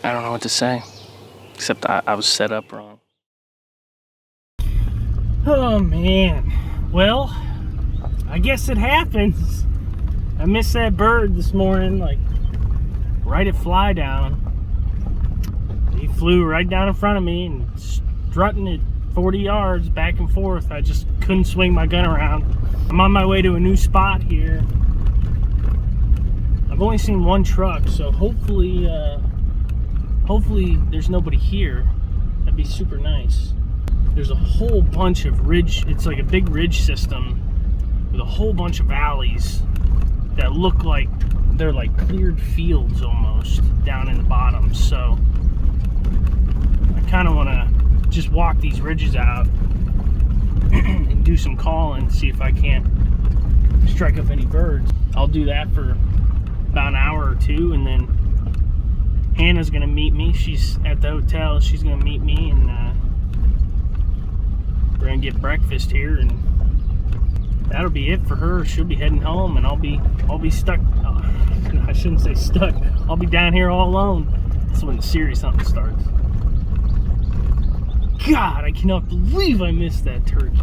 I don't know what to say, except I was set up wrong. Oh man, well, I guess it happens. I missed that bird this morning, like right at fly down. He flew right down in front of me and strutting at 40 yards back and forth. I just couldn't swing my gun around. I'm on my way to a new spot here. I've only seen one truck, so hopefully there's nobody here. That'd be super nice. There's a whole bunch of ridge. It's like a big ridge system with a whole bunch of valleys that look like they're like cleared fields almost down in the bottom. So I kind of want to just walk these ridges out and do some calling, see if I can't strike up any birds. I'll do that for about an hour or two, and then Hannah's gonna meet me. She's at the hotel. She's gonna meet me, and we're gonna get breakfast here, and that'll be it for her. She'll be heading home, and I'll be stuck. I shouldn't say stuck. I'll be down here all alone. That's when the serious hunting starts. God, I cannot believe I missed that turkey.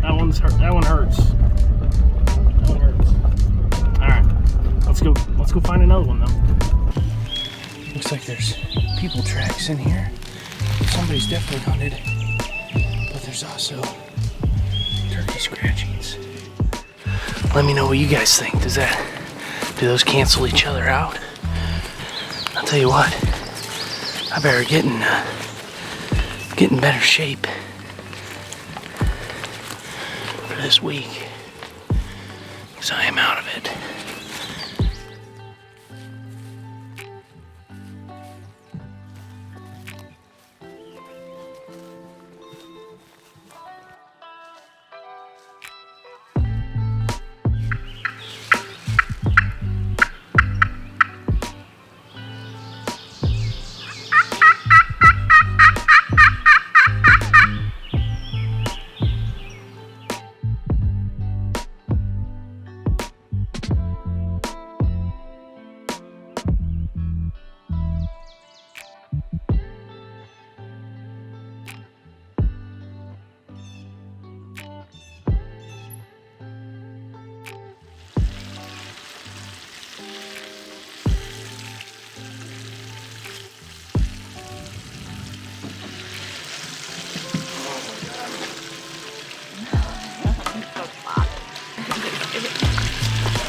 That one hurts. That one hurts. Alright. Let's go find another one though. Looks like there's people tracks in here. Somebody's definitely hunted. But there's also turkey scratchings. Let me know what you guys think. Do those cancel each other out? I'll tell you what, I better get in better shape for this week, because I am out of it.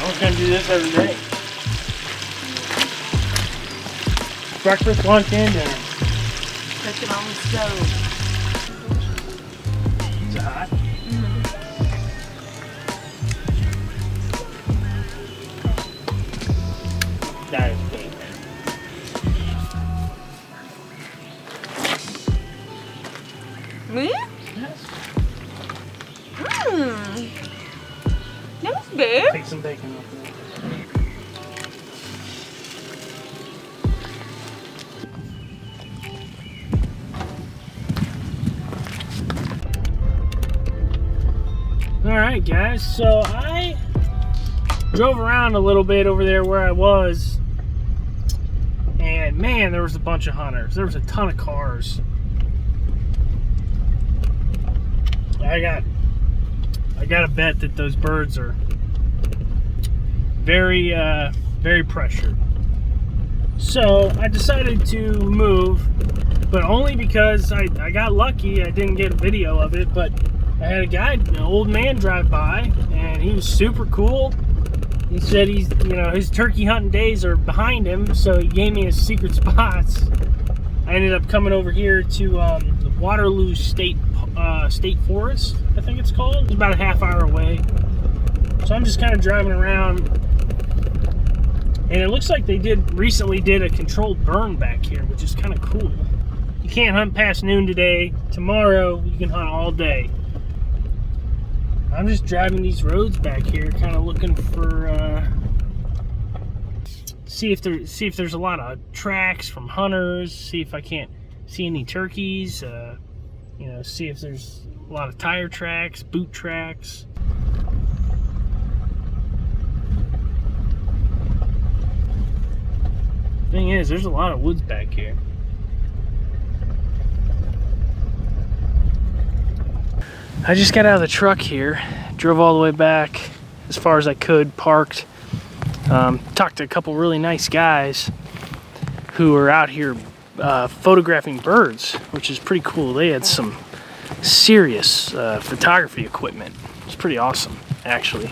I'm gonna do this every day. Breakfast, lunch, and dinner. Cooking on the stove. Is it hot? That is big. Me? Yes. That was big. Take some bacon off there. Alright guys, so I drove around a little bit over there where I was, and man, there was a bunch of hunters. There was a ton of cars. I got to bet that those birds are very pressured. So I decided to move, but only because I got lucky. I didn't get a video of it, but I had a guy, an old man, drive by, and he was super cool. He said his turkey hunting days are behind him, so he gave me his secret spots. I ended up coming over here to the Waterloo State Forest, I think it's called. It's about a half hour away. So I'm just kind of driving around, and it looks like they recently did a controlled burn back here, which is kind of cool. You can't hunt past noon today. Tomorrow you can hunt all day. I'm just driving these roads back here, kind of looking for see if there's a lot of tracks from hunters. See if I can't see any turkeys. See if there's a lot of tire tracks, boot tracks. Thing is, there's a lot of woods back here. I just got out of the truck here, drove all the way back as far as I could, parked, talked to a couple really nice guys who are out here photographing birds, which is pretty cool. They had some serious photography equipment. It's pretty awesome, actually,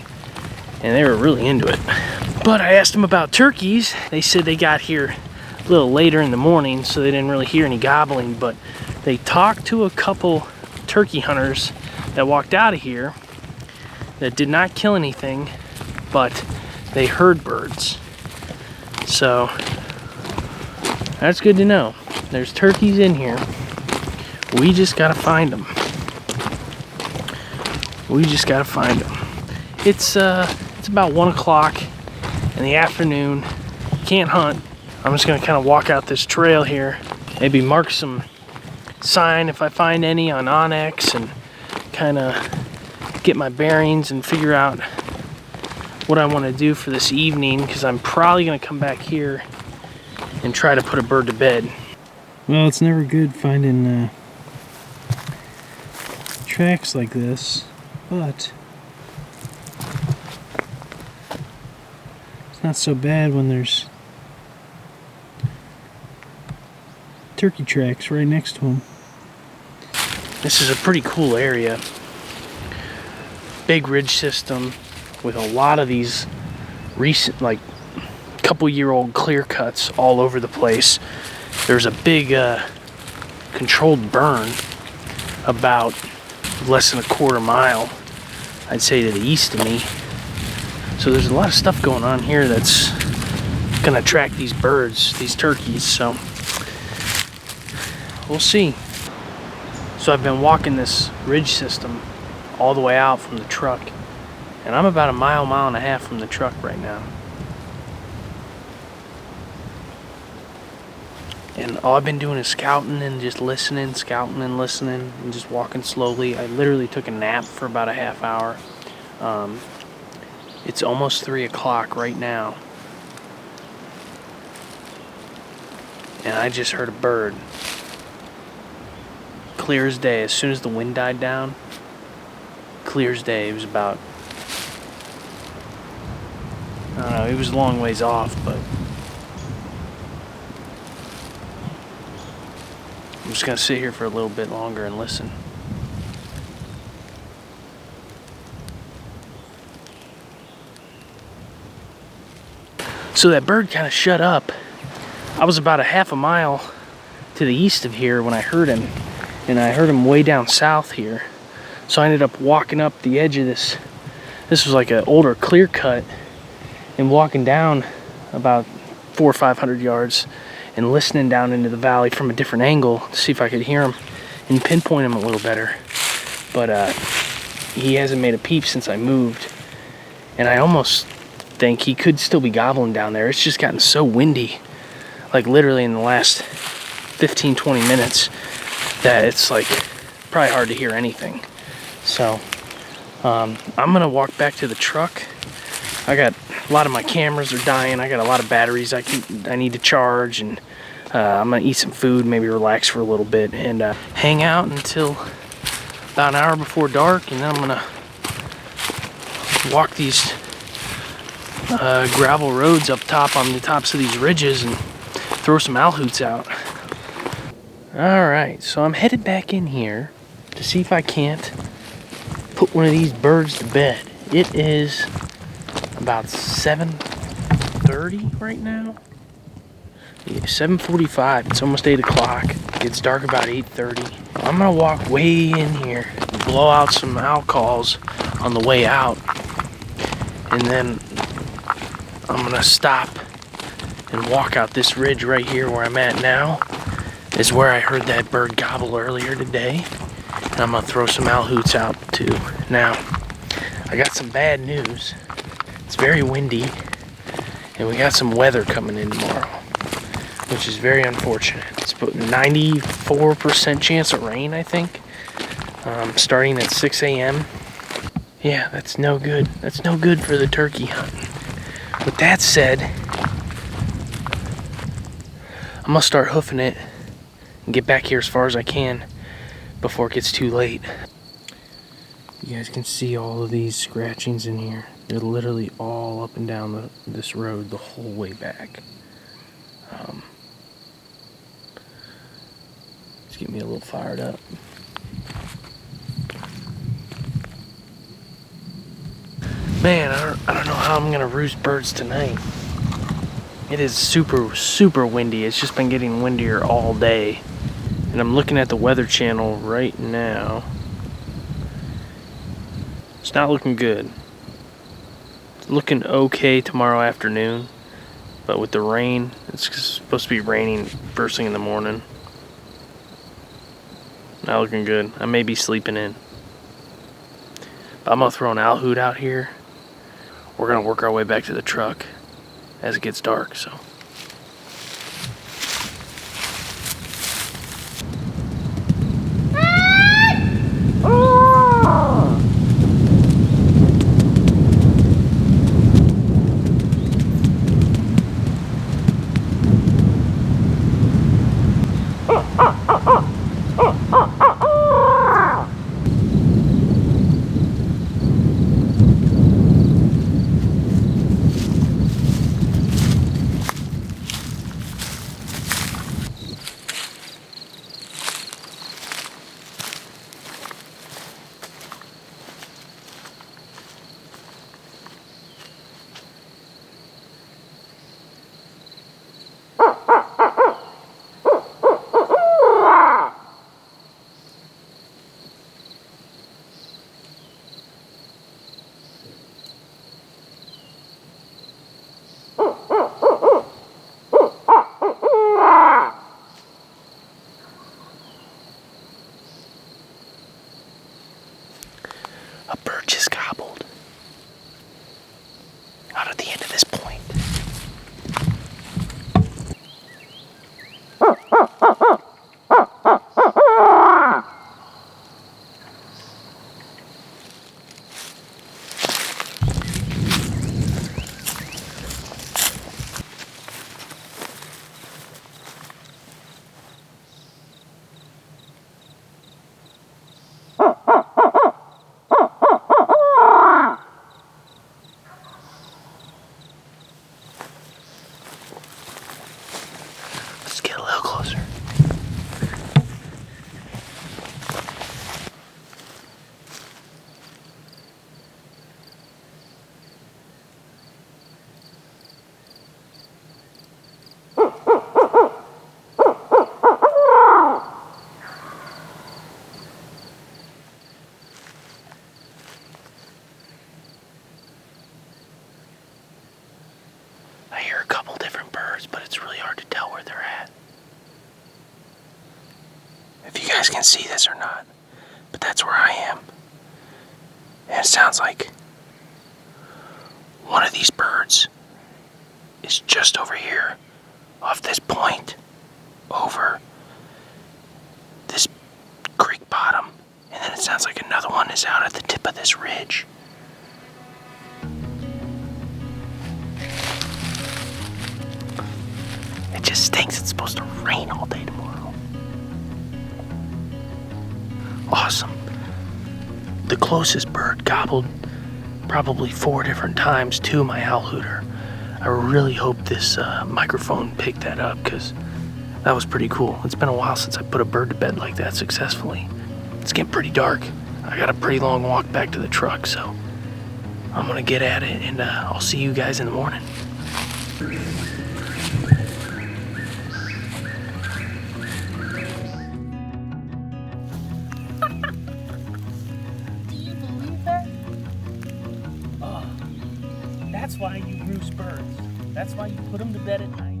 and they were really into it. But I asked them about turkeys. They said they got here a little later in the morning, so they didn't really hear any gobbling, but they talked to a couple turkey hunters that walked out of here that did not kill anything, but they heard birds. So that's good to know. There's turkeys in here. We just gotta find them. We just gotta find them. It's about 1 o'clock in the afternoon. Can't hunt. I'm just gonna kind of walk out this trail here. Maybe mark some sign if I find any on Onyx, and kind of get my bearings and figure out what I want to do for this evening, because I'm probably going to come back here and try to put a bird to bed. Well, it's never good finding tracks like this, but it's not so bad when there's turkey tracks right next to them. This is a pretty cool area. Big ridge system with a lot of these recent, like, couple-year-old clear cuts all over the place. There's a big controlled burn about less than a quarter mile, I'd say, to the east of me. So there's a lot of stuff going on here that's gonna attract these birds, these turkeys, so we'll see. So I've been walking this ridge system all the way out from the truck, and I'm about a mile and a half from the truck right now. And all I've been doing is scouting and just listening, scouting and listening, and just walking slowly. I literally took a nap for about a half hour. It's almost 3 o'clock right now, and I just heard a bird. Clear as day. As soon as the wind died down, clear as day. It was about, I don't know, it was a long ways off, but I'm just gonna sit here for a little bit longer and listen. So that bird kind of shut up. I was about a half a mile to the east of here when I heard him, and I heard him way down south here. So I ended up walking up the edge of this. This was like an older clear cut, and walking down about 400 or 500 yards and listening down into the valley from a different angle to see if I could hear him and pinpoint him a little better. But he hasn't made a peep since I moved, and I almost think he could still be gobbling down there. It's just gotten so windy, like literally in the last 15-20 minutes, that it's like probably hard to hear anything. So I'm gonna walk back to the truck. I got a lot of my cameras are dying. I got a lot of batteries I need to charge, and I'm gonna eat some food, maybe relax for a little bit, and hang out until about an hour before dark, and then I'm gonna walk these gravel roads up top on the tops of these ridges and throw some owl hoots out. Alright, so I'm headed back in here to see if I can't put one of these birds to bed. It is about 7:30 right now. Yeah, 7:45. It's almost 8 o'clock. It's dark about 8:30. I'm gonna walk way in here, blow out some owl calls on the way out, and then I'm gonna stop and walk out this ridge right here where I'm at now. Is where I heard that bird gobble earlier today, and I'm gonna throw some owl hoots out too. Now, I got some bad news. It's very windy, and we got some weather coming in tomorrow, which is very unfortunate. It's about 94% chance of rain, I think, starting at 6 a.m. Yeah, that's no good. That's no good for the turkey hunt. With that said, I'm gonna start hoofing it and get back here as far as I can before it gets too late. You guys can see all of these scratchings in here. They're literally all up and down this road the whole way back. Just get me a little fired up. Man, I don't know how I'm gonna roost birds tonight. It is super, super windy. It's just been getting windier all day. And I'm looking at the Weather Channel right now. It's not looking good. It's looking okay tomorrow afternoon. But with the rain, it's supposed to be raining first thing in the morning. Not looking good. I may be sleeping in. But I'm gonna throw an owl hoot out here. We're gonna work our way back to the truck as it gets dark, so. A bird just gobbled out at the end of this point. Let's get a little closer. I hear a couple different birds, but it's really hard to tell where they're at. If you guys can see this or not, but that's where I am. And it sounds like one of these birds is just over here, off this point, over this creek bottom. And then it sounds like another one is out at the tip of this ridge. It just stinks. It's supposed to rain all day tomorrow. Awesome. The closest bird gobbled probably 4 different times to my owl hooter. I really hope this microphone picked that up, because that was pretty cool. It's been a while since I put a bird to bed like that successfully. It's getting pretty dark. I got a pretty long walk back to the truck, so I'm gonna get at it, and I'll see you guys in the morning. That's why you roost birds. That's why you put them to bed at night.